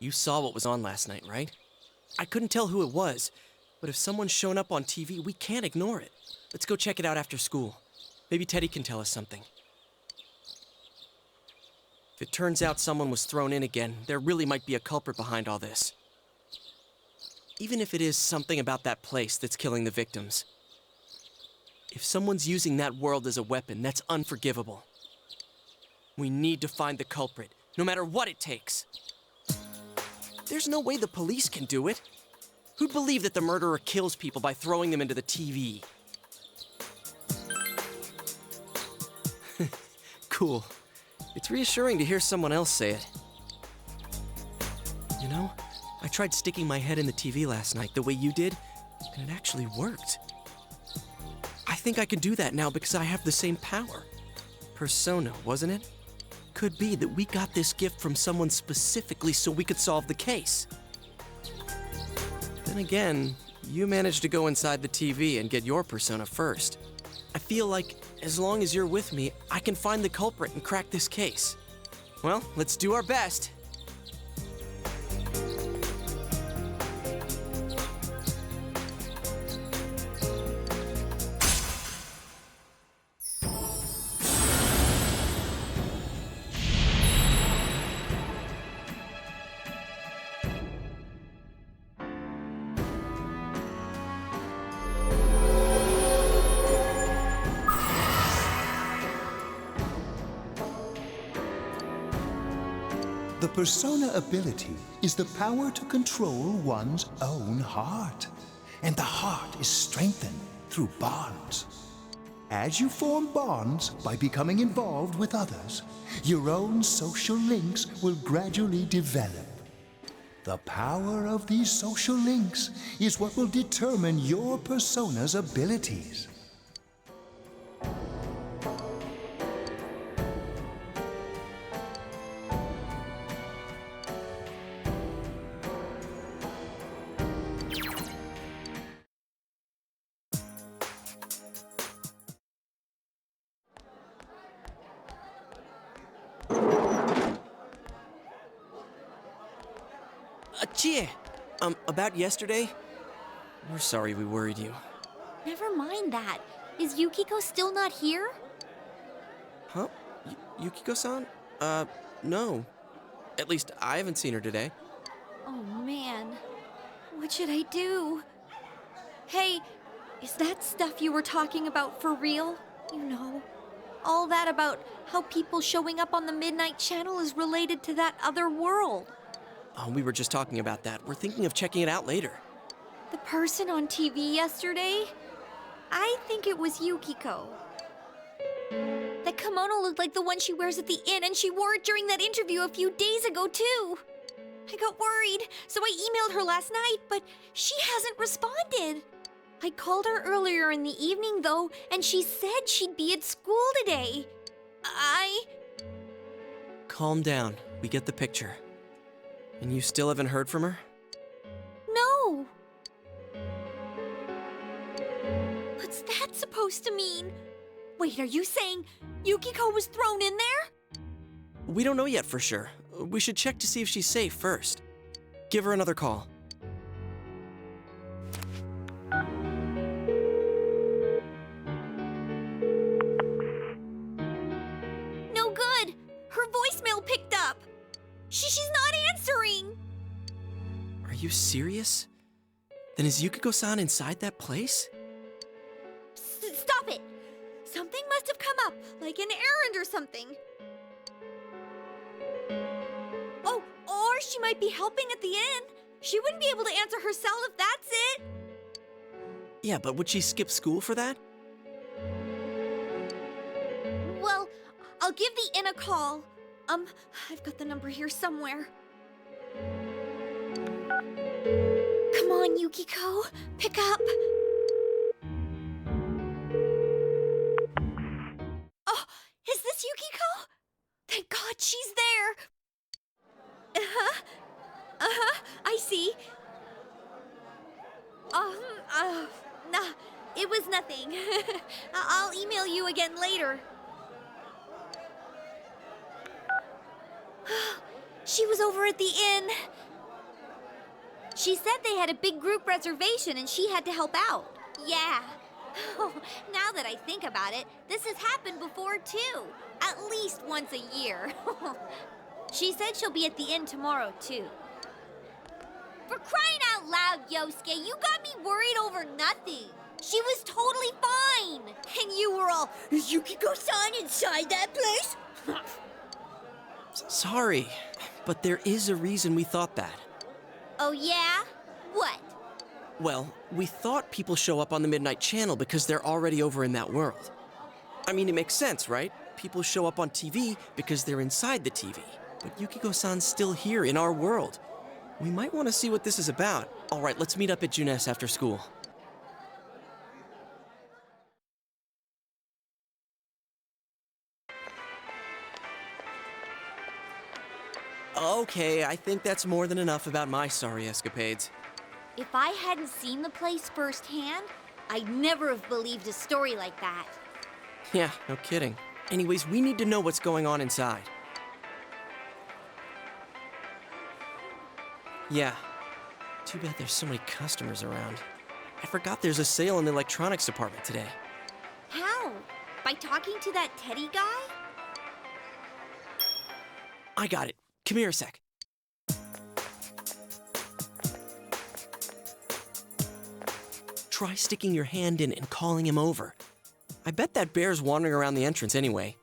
You saw what was on last night, right? I couldn't tell who it was, but if someone's shown up on TV, we can't ignore it. Let's go check it out after school. Maybe Teddy can tell us something. If it turns out someone was thrown in again, there really might be a culprit behind all this. Even if it is something about that place that's killing the victims. If someone's using that world as a weapon, that's unforgivable. We need to find the culprit, no matter what it takes. There's no way the police can do it. Who'd believe that the murderer kills people by throwing them into the TV? Cool. It's reassuring to hear someone else say it. You know, I tried sticking my head in the TV last night the way you did, and it actually worked. I think I can do that now because I have the same power. Persona, wasn't it? Could be that we got this gift from someone specifically so we could solve the case. Then again, you managed to go inside the TV and get your persona first. I feel like as long as you're with me, I can find the culprit and crack this case. Well, let's do our best. The persona ability is the power to control one's own heart. And the heart is strengthened through bonds. As you form bonds by becoming involved with others, your own social links will gradually develop. The power of these social links is what will determine your persona's abilities. Achie! About yesterday? We're sorry we worried you. Never mind that. Is Yukiko still not here? Huh? Yukiko-san? No. At least I haven't seen her today. Oh man. What should I do? Hey, is that stuff you were talking about for real? You know, all that about how people showing up on the Midnight Channel is related to that other world. Oh, we were just talking about that. We're thinking of checking it out later. The person on TV yesterday? I think it was Yukiko. That kimono looked like the one she wears at the inn, and she wore it during that interview a few days ago, too. I got worried, so I emailed her last night, but she hasn't responded. I called her earlier in the evening, though, and she said she'd be at school today. Calm down. We get the picture. And you still haven't heard from her? No. What's that supposed to mean? Wait, are you saying Yukiko was thrown in there? We don't know yet for sure. We should check to see if she's safe first. Give her another call. No good. Her voicemail picked up. She's not answering. Are you serious? Then is Yukiko-san inside that place? Stop it. Something must have come up, like an errand or something. Oh, or she might be helping at the inn. She wouldn't be able to answer her cell if that's it. Yeah, but would she skip school for that? Well, I'll give the inn a call. I've got the number here somewhere. Come on, Yukiko. Pick up. Oh, is this Yukiko? Thank God she's there. I see. Nah, it was nothing. I'll email you again later. She was over at the inn. She said they had a big group reservation and she had to help out. Yeah. Now that I think about it, this has happened before too. At least once a year. She said she'll be at the inn tomorrow too. For crying out loud, Yosuke, you got me worried over nothing. She was totally fine. And you were all, is Yukiko-san inside that place? Sorry, but there is a reason we thought that. Oh yeah? What? Well, we thought people show up on the Midnight Channel because they're already over in that world. I mean, it makes sense, right? People show up on TV because they're inside the TV. But Yukiko-san's still here in our world. We might want to see what this is about. All right, let's meet up at Junes after school. Okay, I think that's more than enough about my sorry escapades. If I hadn't seen the place firsthand, I'd never have believed a story like that. Yeah, no kidding. Anyways, we need to know what's going on inside. Yeah. Too bad there's so many customers around. I forgot there's a sale in the electronics department today. How? By talking to that Teddy guy? I got it. Come here a sec. Try sticking your hand in and calling him over. I bet that bear's wandering around the entrance anyway.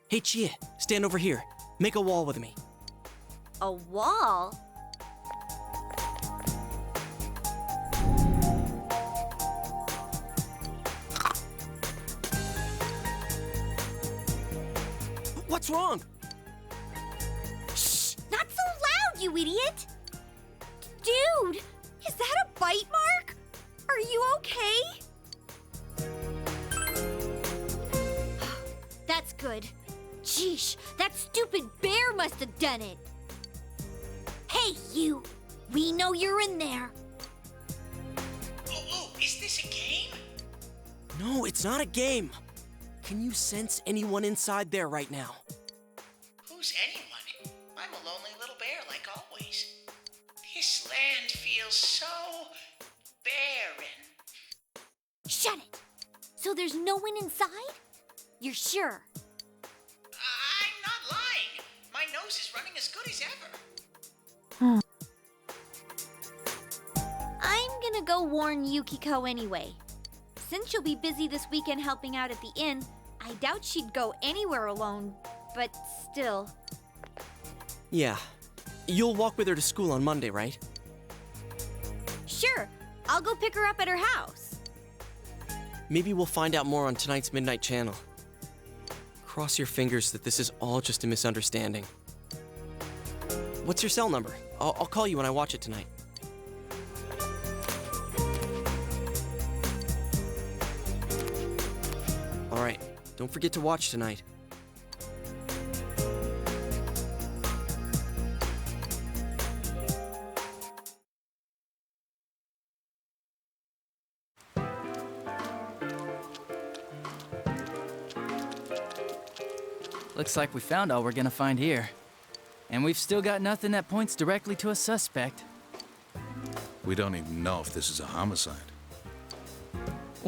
Hey, Chia, stand over here. Make a wall with me. A wall? What's wrong? Shh! Not so loud, you idiot! Dude, is that a bite mark? Are you okay? That's good. Sheesh, that stupid bear must have done it. Hey, you! We know you're in there. Oh, is this a game? No, it's not a game. Can you sense anyone inside there right now? Who's anyone? I'm a lonely little bear like always. This land feels so barren. Shut it! So there's no one inside? You're sure? I'm not lying. My nose is running as good as ever. I'm gonna go warn Yukiko anyway. Since she'll be busy this weekend helping out at the inn, I doubt she'd go anywhere alone, but still. Yeah. You'll walk with her to school on Monday, right? Sure, I'll go pick her up at her house. Maybe we'll find out more on tonight's Midnight Channel. Cross your fingers that this is all just a misunderstanding. What's your cell number? I'll call you when I watch it tonight. All right, don't forget to watch tonight. Looks like we found all we're gonna find here. And we've still got nothing that points directly to a suspect. We don't even know if this is a homicide.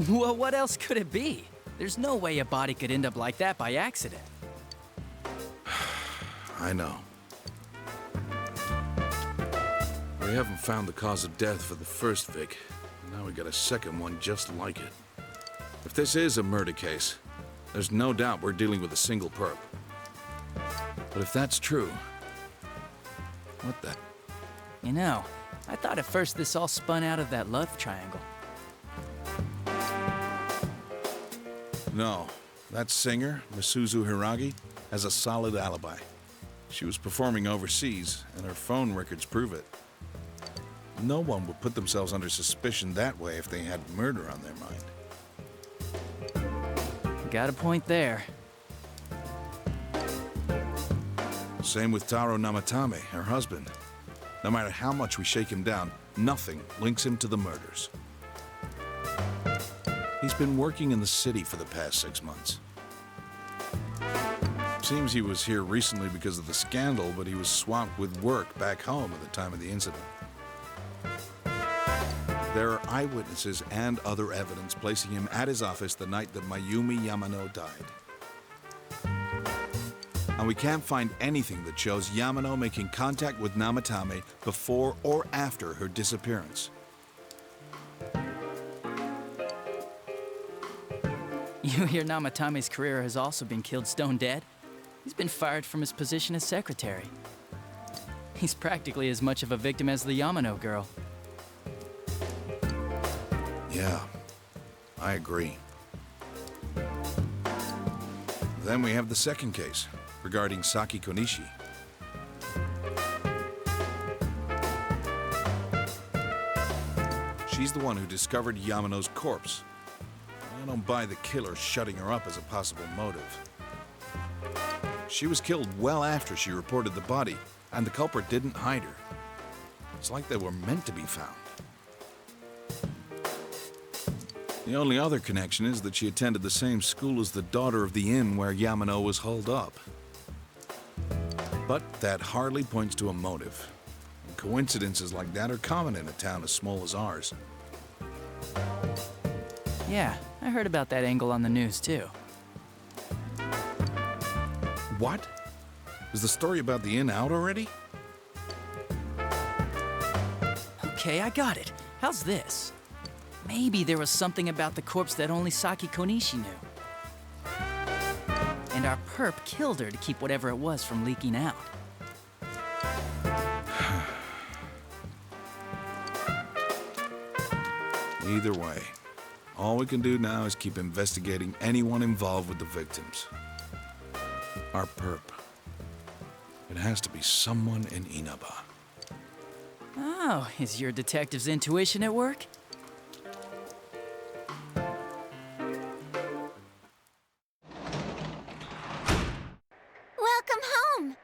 Well, what else could it be? There's no way a body could end up like that by accident. I know. We haven't found the cause of death for the first Vic. Now we got a second one just like it. If this is a murder case, there's no doubt we're dealing with a single perp. But if that's true, what the? You know, I thought at first this all spun out of that love triangle. No, that singer, Misuzu Hiragi, has a solid alibi. She was performing overseas, and her phone records prove it. No one would put themselves under suspicion that way if they had murder on their mind. Got a point there. Same with Taro Namatame, her husband. No matter how much we shake him down, nothing links him to the murders. He's been working in the city for the past 6 months. Seems he was here recently because of the scandal, but he was swamped with work back home at the time of the incident. There are eyewitnesses and other evidence placing him at his office the night that Mayumi Yamano died. And we can't find anything that shows Yamano making contact with Namatame before or after her disappearance. You hear Namatame's career has also been killed stone dead? He's been fired from his position as secretary. He's practically as much of a victim as the Yamano girl. Yeah, I agree. Then we have the second case, regarding Saki Konishi. She's the one who discovered Yamano's corpse. I don't buy the killer shutting her up as a possible motive. She was killed well after she reported the body, and the culprit didn't hide her. It's like they were meant to be found. The only other connection is that she attended the same school as the daughter of the inn where Yamano was holed up. But that hardly points to a motive. And coincidences like that are common in a town as small as ours. Yeah, I heard about that angle on the news too. What? Is the story about the inn out already? Okay, I got it. How's this? Maybe there was something about the corpse that only Saki Konishi knew. And our perp killed her to keep whatever it was from leaking out. Either way, all we can do now is keep investigating anyone involved with the victims. Our perp. It has to be someone in Inaba. Oh, is your detective's intuition at work? Welcome home.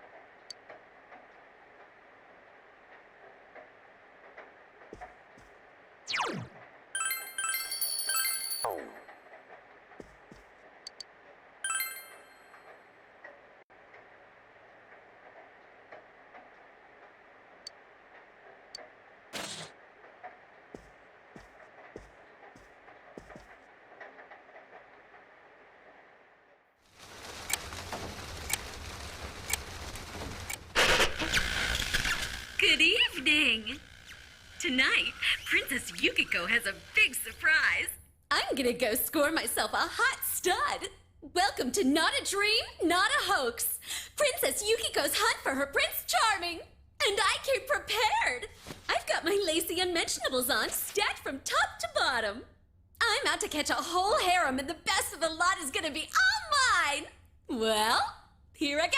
Good evening! Tonight, Princess Yukiko has a big surprise. I'm gonna go score myself a hot stud. Welcome to Not a Dream, Not a Hoax. Princess Yukiko's hunt for her Prince Charming. And I came prepared. I've got my lacy unmentionables on, stacked from top to bottom. I'm out to catch a whole harem, and the best of the lot is gonna be all mine. Well, here I go.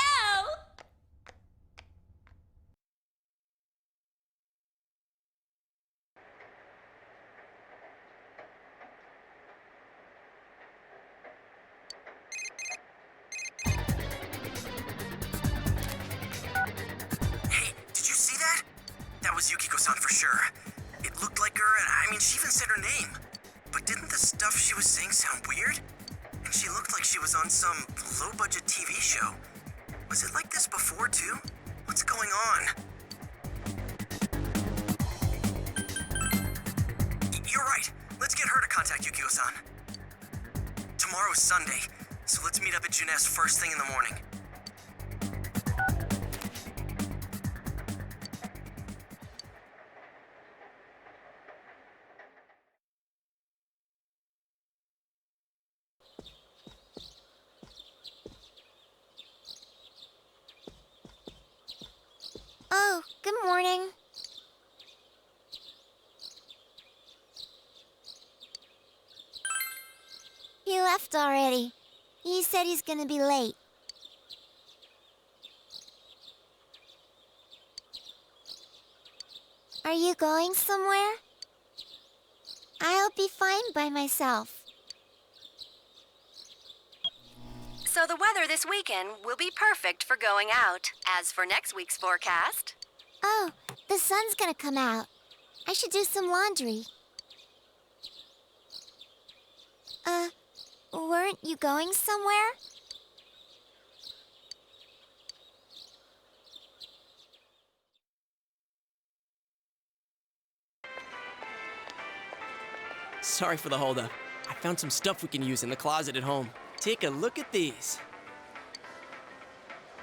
Hey, did you see that? That was Yukiko-san for sure. It looked like her, and I mean, she even said her name. But didn't the stuff she was saying sound weird? And she looked like she was on some low-budget TV show. Was it like this before, too? What's going on? You're right. Let's get her to contact Yukio-san. Tomorrow's Sunday, so let's meet up at Juness first thing in the morning. Oh, good morning. He left already. He said he's gonna be late. Are you going somewhere? I'll be fine by myself. So the weather this weekend will be perfect for going out. As for next week's forecast... Oh, the sun's gonna come out. I should do some laundry. Weren't you going somewhere? Sorry for the holdup. I found some stuff we can use in the closet at home. Take a look at these.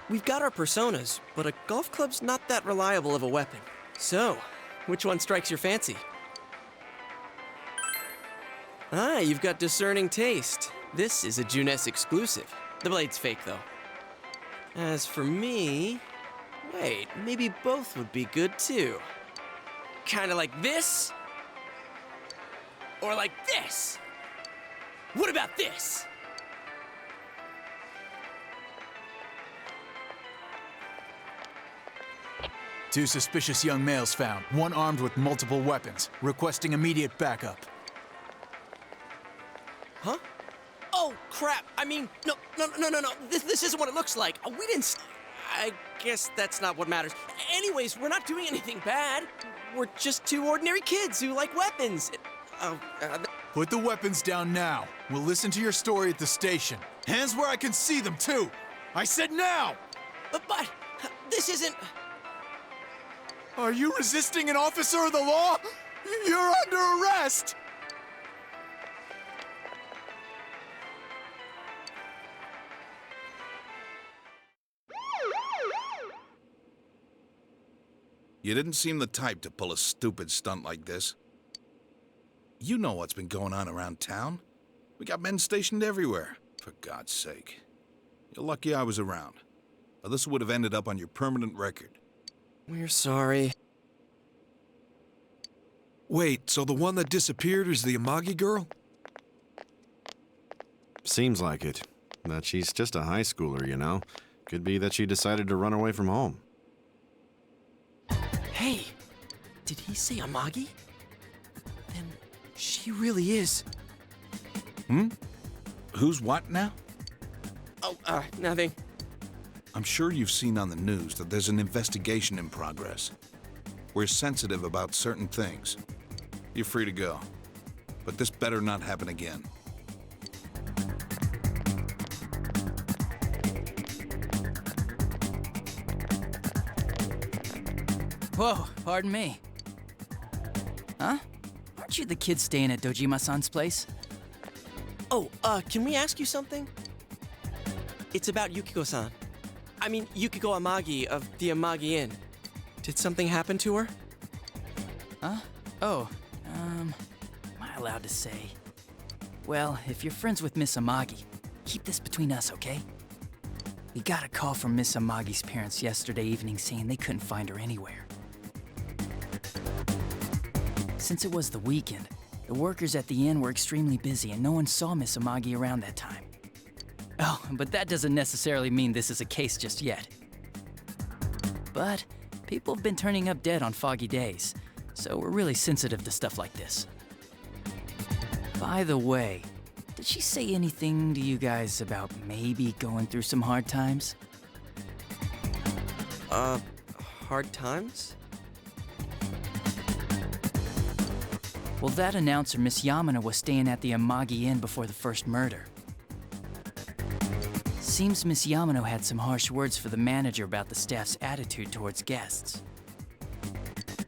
We've got our personas, but a golf club's not that reliable of a weapon. So, which one strikes your fancy? Ah, you've got discerning taste. This is a Junes exclusive. The blade's fake, though. As for me... Wait, maybe both would be good, too. Kinda like this? Or like this? What about this? Two suspicious young males found, one armed with multiple weapons, requesting immediate backup. Huh? Oh, crap. I mean, no. This isn't what it looks like. We didn't... I guess that's not what matters. Anyways, we're not doing anything bad. We're just two ordinary kids who like weapons. Put the weapons down now. We'll listen to your story at the station. Hands where I can see them, too. I said now! But this isn't... Are you resisting an officer of the law? You're under arrest! You didn't seem the type to pull a stupid stunt like this. You know what's been going on around town. We got men stationed everywhere, for God's sake. You're lucky I was around, or this would have ended up on your permanent record. We're sorry. Wait, so the one that disappeared is the Amagi girl? Seems like it. That she's just a high schooler, you know. Could be that she decided to run away from home. Hey, did he say Amagi? Then she really is. Who's what now? Oh, nothing. I'm sure you've seen on the news that there's an investigation in progress. We're sensitive about certain things. You're free to go. But this better not happen again. Whoa, pardon me. Huh? Aren't you the kid staying at Dojima-san's place? Oh, can we ask you something? It's about Yukiko-san. I mean, Yukiko Amagi of the Amagi Inn. Did something happen to her? Huh? Oh, am I allowed to say? Well, if you're friends with Miss Amagi, keep this between us, okay? We got a call from Miss Amagi's parents yesterday evening saying they couldn't find her anywhere. Since it was the weekend, the workers at the inn were extremely busy and no one saw Miss Amagi around that time. Oh, but that doesn't necessarily mean this is a case just yet. But people have been turning up dead on foggy days, so we're really sensitive to stuff like this. By the way, did she say anything to you guys about maybe going through some hard times? Hard times? Well, that announcer, Miss Yamano, was staying at the Amagi Inn before the first murder. Seems Miss Yamano had some harsh words for the manager about the staff's attitude towards guests.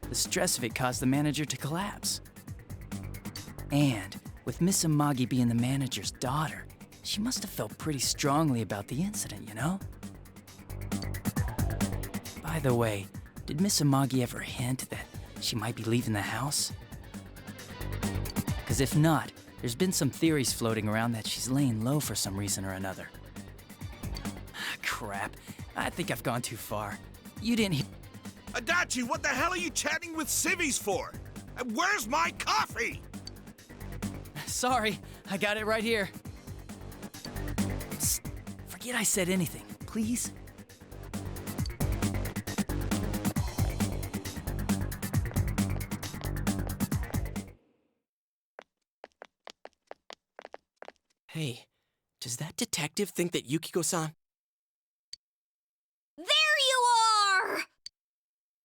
The stress of it caused the manager to collapse. And with Miss Amagi being the manager's daughter, she must have felt pretty strongly about the incident, you know? By the way, did Miss Amagi ever hint that she might be leaving the house? Because if not, there's been some theories floating around that she's laying low for some reason or another. Crap. I think I've gone too far. You didn't hear... Adachi, what the hell are you chatting with civvies for? And where's my coffee? Sorry, I got it right here. Psst, forget I said anything, please. Hey, does that detective think that Yukiko-san... There you are!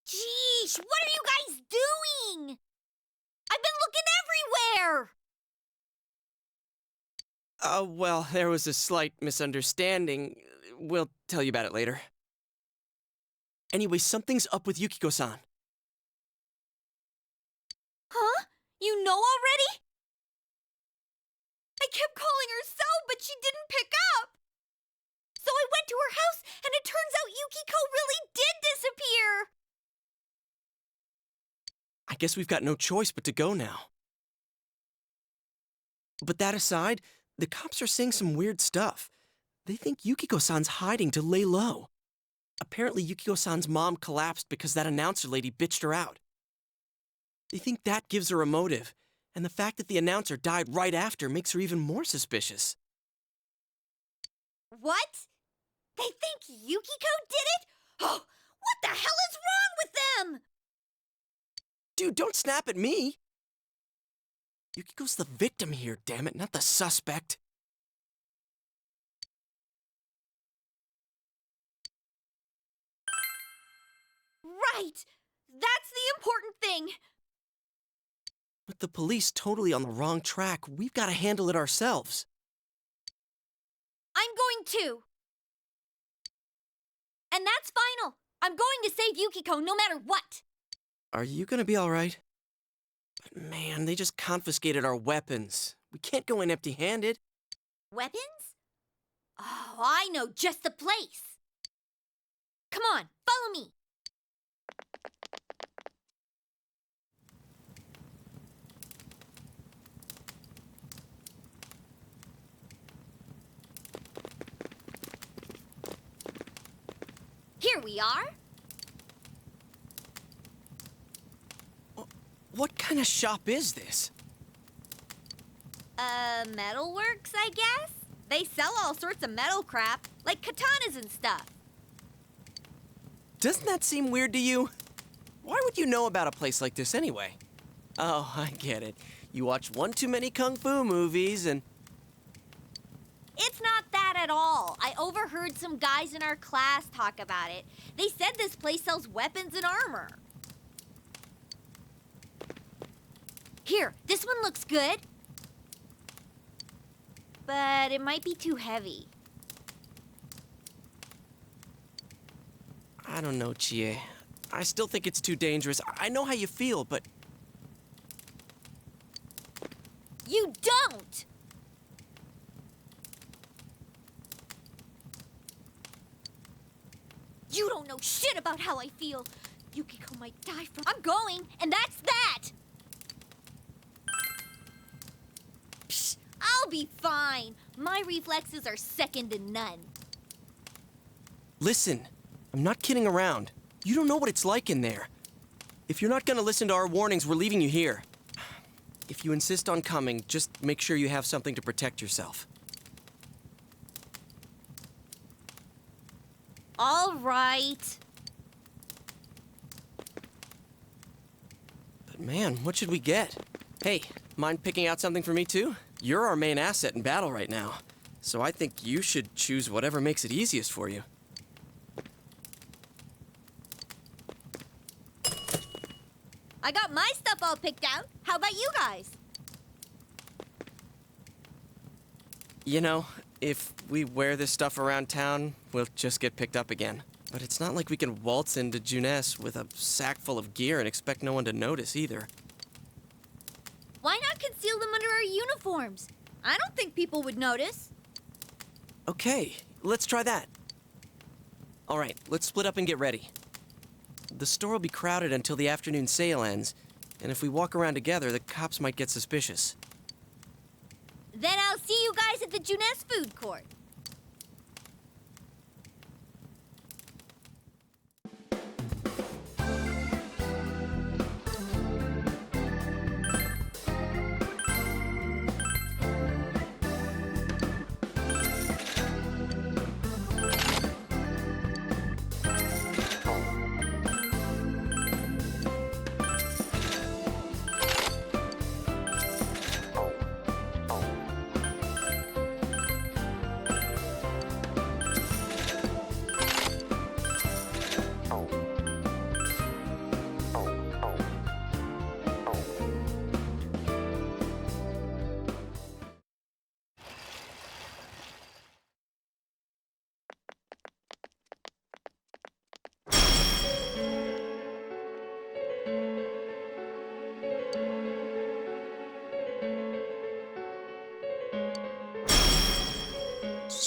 Jeez, what are you guys doing? I've been looking everywhere! Well, there was a slight misunderstanding. We'll tell you about it later. Anyway, something's up with Yukiko-san. Huh? You know already? kept calling her cell, but she didn't pick up. So I went to her house, and it turns out Yukiko really did disappear. I guess we've got no choice but to go now. But that aside, the cops are saying some weird stuff. They think Yukiko-san's hiding to lay low. Apparently, Yukiko-san's mom collapsed because that announcer lady bitched her out. They think that gives her a motive, and the fact that the announcer died right after makes her even more suspicious. What? They think Yukiko did it? Oh, what the hell is wrong with them? Dude, don't snap at me! Yukiko's the victim here, damn it, not the suspect. Right! That's the important thing! With the police totally on the wrong track, we've got to handle it ourselves. I'm going too! And that's final! I'm going to save Yukiko no matter what! Are you gonna be alright? But man, they just confiscated our weapons. We can't go in empty-handed. Weapons? Oh, I know just the place! Come on, follow me! Here we are. What kind of shop is this? Metalworks, I guess? They sell all sorts of metal crap, like katanas and stuff. Doesn't that seem weird to you? Why would you know about a place like this anyway? Oh, I get it. You watch one too many kung fu movies and... It's not that at all. I overheard some guys in our class talk about it. They said this place sells weapons and armor. Here, this one looks good. But it might be too heavy. I don't know, Chie. I still think it's too dangerous. I know how you feel, but... You don't! You don't know shit about how I feel. Yukiko might die from... I'm going, and that's that! Psh, I'll be fine. My reflexes are second to none. Listen, I'm not kidding around. You don't know what it's like in there. If you're not gonna listen to our warnings, we're leaving you here. If you insist on coming, just make sure you have something to protect yourself. All right. But man, what should we get? Hey, mind picking out something for me too? You're our main asset in battle right now, so I think you should choose whatever makes it easiest for you. I got my stuff all picked out. How about you guys? You know, if we wear this stuff around town, we'll just get picked up again. But it's not like we can waltz into Juness with a sack full of gear and expect no one to notice either. Why not conceal them under our uniforms? I don't think people would notice. Okay, let's try that. All right, let's split up and get ready. The store will be crowded until the afternoon sale ends, and if we walk around together, the cops might get suspicious. Then I'll see you guys at the Juness food court.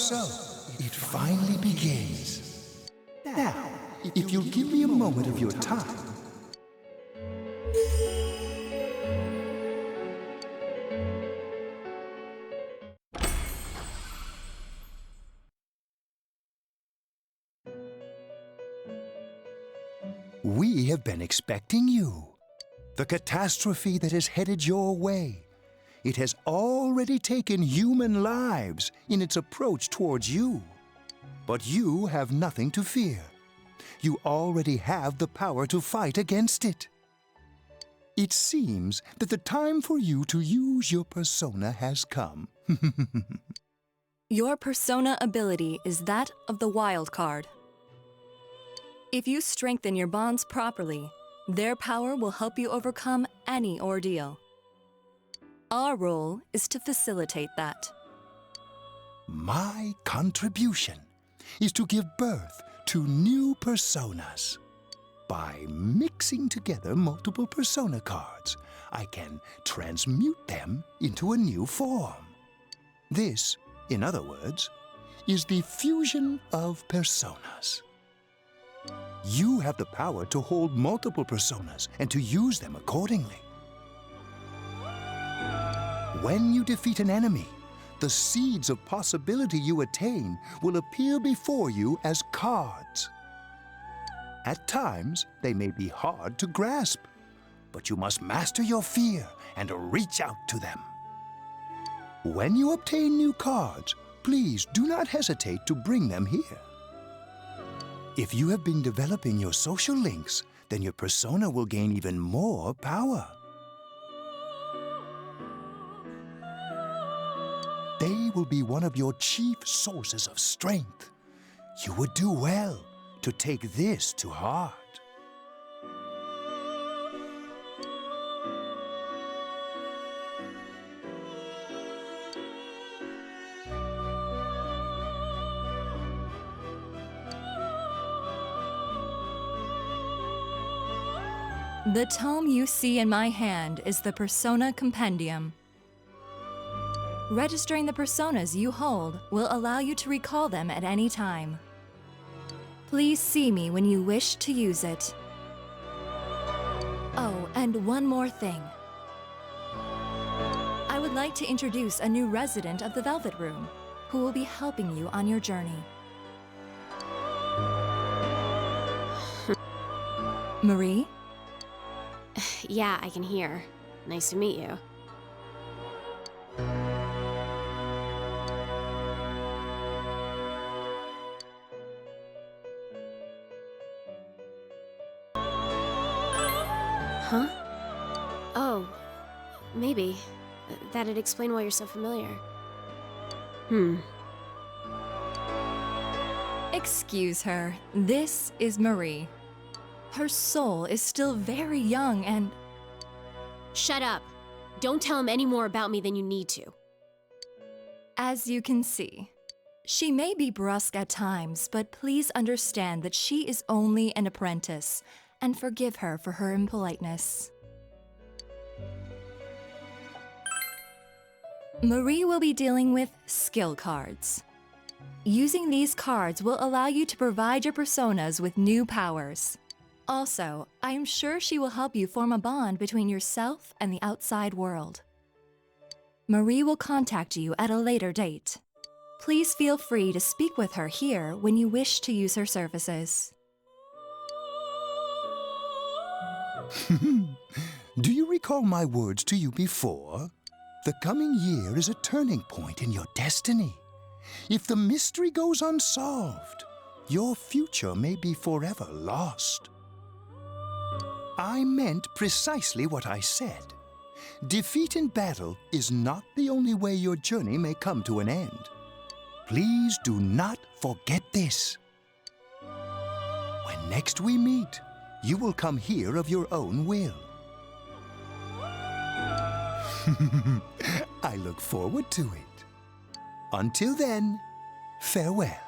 so, it finally begins. Now, if you'll give me a moment of your time. We have been expecting you. The catastrophe that is headed your way. It has already taken human lives in its approach towards you. But you have nothing to fear. You already have the power to fight against it. It seems that the time for you to use your persona has come. Your persona ability is that of the wild card. If you strengthen your bonds properly, their power will help you overcome any ordeal. Our role is to facilitate that. My contribution is to give birth to new personas. By mixing together multiple persona cards, I can transmute them into a new form. This, in other words, is the fusion of personas. You have the power to hold multiple personas and to use them accordingly. When you defeat an enemy, the seeds of possibility you attain will appear before you as cards. At times, they may be hard to grasp, but you must master your fear and reach out to them. When you obtain new cards, please do not hesitate to bring them here. If you have been developing your social links, then your persona will gain even more power. They will be one of your chief sources of strength. You would do well to take this to heart. The tome you see in my hand is the Persona Compendium. Registering the personas you hold will allow you to recall them at any time. Please see me when you wish to use it. Oh, and one more thing. I would like to introduce a new resident of the Velvet Room, who will be helping you on your journey. Marie? Yeah, I can hear. Nice to meet you. Huh? Oh, maybe. That'd explain why you're so familiar. Excuse her. This is Marie. Her soul is still very young and... Shut up. Don't tell him any more about me than you need to. As you can see, she may be brusque at times, but please understand that she is only an apprentice, and forgive her for her impoliteness. Marie will be dealing with skill cards. Using these cards will allow you to provide your personas with new powers. Also, I am sure she will help you form a bond between yourself and the outside world. Marie will contact you at a later date. Please feel free to speak with her here when you wish to use her services. Do you recall my words to you before? The coming year is a turning point in your destiny. If the mystery goes unsolved, your future may be forever lost. I meant precisely what I said. Defeat in battle is not the only way your journey may come to an end. Please do not forget this. When next we meet, you will come here of your own will. I look forward to it. Until then, farewell.